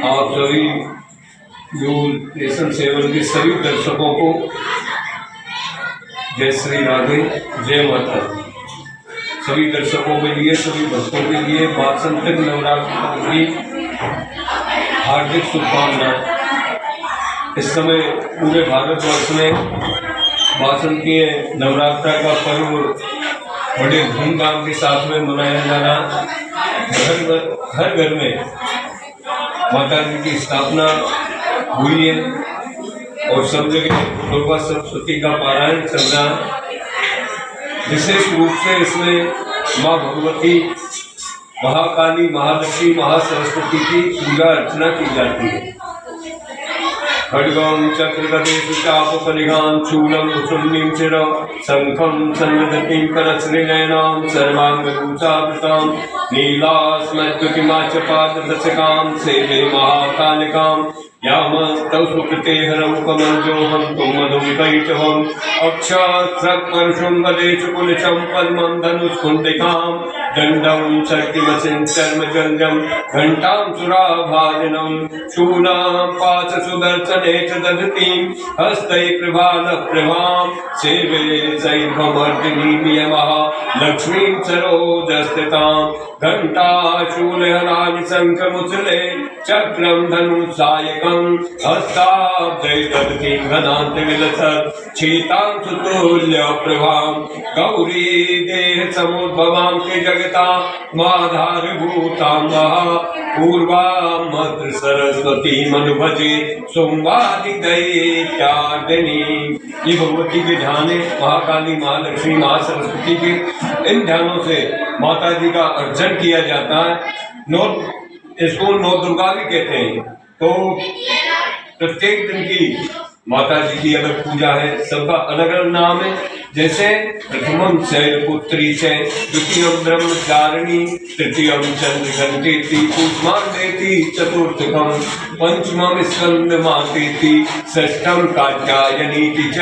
आप सभी दूरदर्शन सेवन के सभी दर्शकों को जय श्री राधे, जय माता। सभी दर्शकों के लिए, सभी भक्तों के लिए वासंतिक नवरात्र की हार्दिक शुभकामनाएं। इस समय पूरे भारतवर्ष में वासंतीय नवरात्र का पर्व बड़े धूमधाम के साथ में मनाया जा रहा। हर घर में माता जी की स्थापना हुई है और सब जगह दुर्गा सरस्वती का पारायण चल रहा। विशेष रूप से इसमें माँ भगवती, महाकाली, महालक्ष्मी, महासरस्वती की पूजा अर्चना की जाती है। खड्गं चक्रगदेषु चापकलिगां चूलं कुसुम्नीं चिर शङ्खं सन्नदतीं करश्रीनयनां सर्वाङ्गभूषावृतां नीलास्मद्युतिमा च पाददशकां सेवे महाकालिकां यामस्तौ सुकृते हरं कमलजोहं तुमधुकैटवम् अक्षस्रक्पर्शुं वदेषु कुलशं पद्मं धनुष्कुण्डिकां दण्डं शक्तिमसिं चर्मजङ्गं घण्टां सुराभाजनं शूलां पाशसुदर्शने च दधतीं हस्तै प्रभालप्रभां सेवे शैर्भमर्दिनीं यमः लक्ष्मीं सरोजस्थितां घण्टाशूलहराणि शङ्खमुचले चक्रं धनुषायकं हस्ताब्दै दधतीं घनान्तविलसत् शीतां सुतुल्यप्रभां गौरी देहसमुद्भवां के जगता माधारभूतां महा पूर्वां मद्र सरस्वतीमनुभजे सोमवादिदैत्यार्दिनी। ये भगवती के ध्यान है, महाकाली, महालक्ष्मी, महासरस्वती के। इन ध्यानों से माता जी का अर्चन किया जाता है। इसको नौ दुर्गा भी कहते हैं। तो प्रत्येक दिन की माता जी की अलग पूजा है, सबका अलग अलग नाम है। जैसे प्रथमम शैलपुत्री से, द्वितीयम ब्रह्मचारिणी, तृतीयम चंद्रघंटेति, कूष्मांडेति, चतुर्थकम पंचमम स्कंदमातेति, षष्ठम कात्यायनीति च,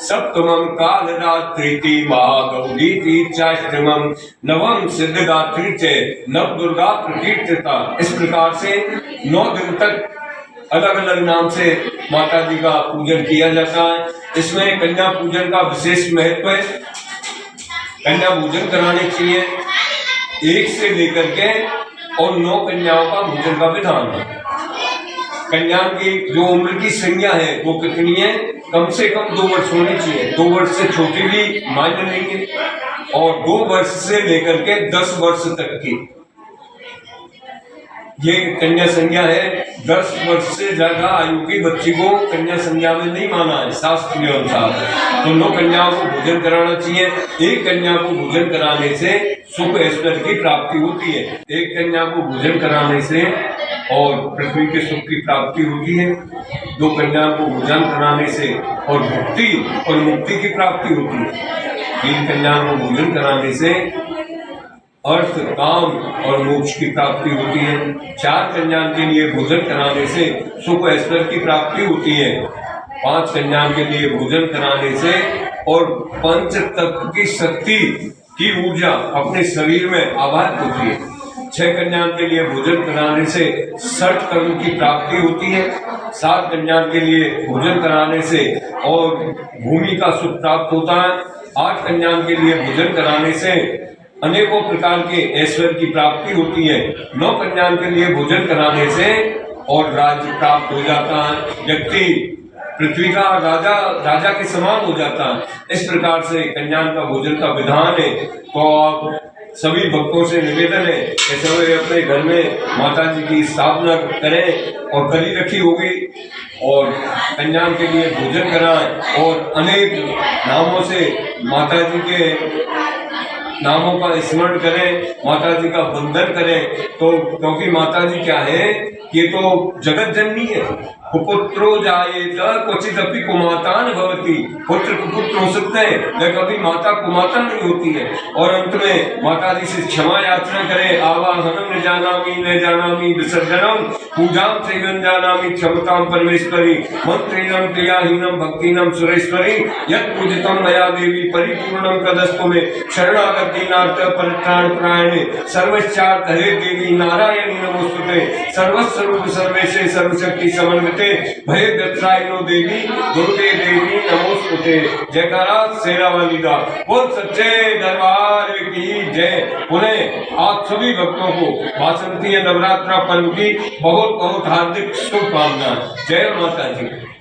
सप्तमम कालरात्रिति, महागौरीति चाष्टमम, नवम सिद्धदात्री च, नव दुर्गा प्रकीर्तिता। इस प्रकार से 9 दिन तक अलग अलग नाम से माता जी का पूजन किया जाता है। इसमें कन्या पूजन का विशेष महत्व है। कन्या पूजन कराने चाहिए 1 से लेकर के और 9 कन्याओं का पूजन का विधान है। कन्या की जो उम्र की संज्ञा है वो कितनी है? कम से कम 2 वर्ष होनी चाहिए। 2 वर्ष से छोटी भी मान्य नहीं है और 2 वर्ष से लेकर के 10 वर्ष तक की ये कन्या संज्ञा है। 10 वर्ष से ज्यादा आयु की बच्ची को कन्या संज्ञा में नहीं माना है शास्त्र के अनुसार। तो 9 कन्याओं को भोजन कराना चाहिए। 1 कन्या को भोजन कराने से सुख ऐश्वर्य की प्राप्ति होती है। 1 कन्या को भोजन कराने से और पृथ्वी के सुख की प्राप्ति होती है। 2 कन्या को भोजन कराने से और भक्ति और मुक्ति की प्राप्ति होती है। 3 कन्या को भोजन कराने से अर्थ, काम और मोक्ष की प्राप्ति होती है। 4 कन्या के लिए भोजन कराने से सुख ऐश्वर्य की प्राप्ति होती है। 5 कन्या के लिए भोजन कराने से और पंच तत्व की शक्ति की ऊर्जा अपने शरीर में आवाहित होती है। 6 कन्या के लिए भोजन कराने से 60 कर्म की प्राप्ति होती है। 7 कन्या के लिए भोजन कराने से और भूमि का सुख प्राप्त होता है। 8 कन्या के लिए भोजन कराने से अनेकों प्रकार के ऐश्वर्य की प्राप्ति होती है। 9 कन्या के लिए भोजन कराने से और राज्य प्राप्त हो जाता है। व्यक्ति पृथ्वी का राजा के समान हो जाता है। इस प्रकार से कन्या का भोजन का विधान है। तो आप सभी भक्तों से निवेदन है कि सभी अपने घर में माता जी की स्थापना करें और कली रखी होगी और कन्या के लिए भोजन कराएं और अनेक नामों से माता जी के नामों का स्मरण करें, माता जी का वंदन करें। तो क्योंकि माता जी क्या है, ये तो जगत जननी है। कुपुत्रो जायेत क्वचिदपि कुमाता न भवति। पुत्र कुपुत्र हो सकते हैं लेकिन कभी माता कुमाता नहीं होती है। और अंत में माता जी से क्षमा याचना करें, आवाहनम न जानामि विसर्जनम पूजाम त्रिगन जानामि क्षमताम परमेश्वरी मंत्रिणम क्रियाहीनम भक्तिनम सुरेश्वरी यत् पूजितम मया देवी परिपूर्णम कदस्तु में शरणागत दीनार्थ परित्राण परायणे सर्वश्चार्थ हरे देवी नारायणी नमोस्तुते सर्वस्वरूप सर्वेशे सर्वशक्ति समन्विते भय व्यत्रायनो देवी दुर्गे देवी नमोस्तुते। जयकारा शेरा वाली का बोल सच्चे दरबार की जय। पुनः आप सभी भक्तों को वासंती नवरात्रा पर्व की बहुत बहुत हार्दिक शुभकामनाएं। जय माता जी।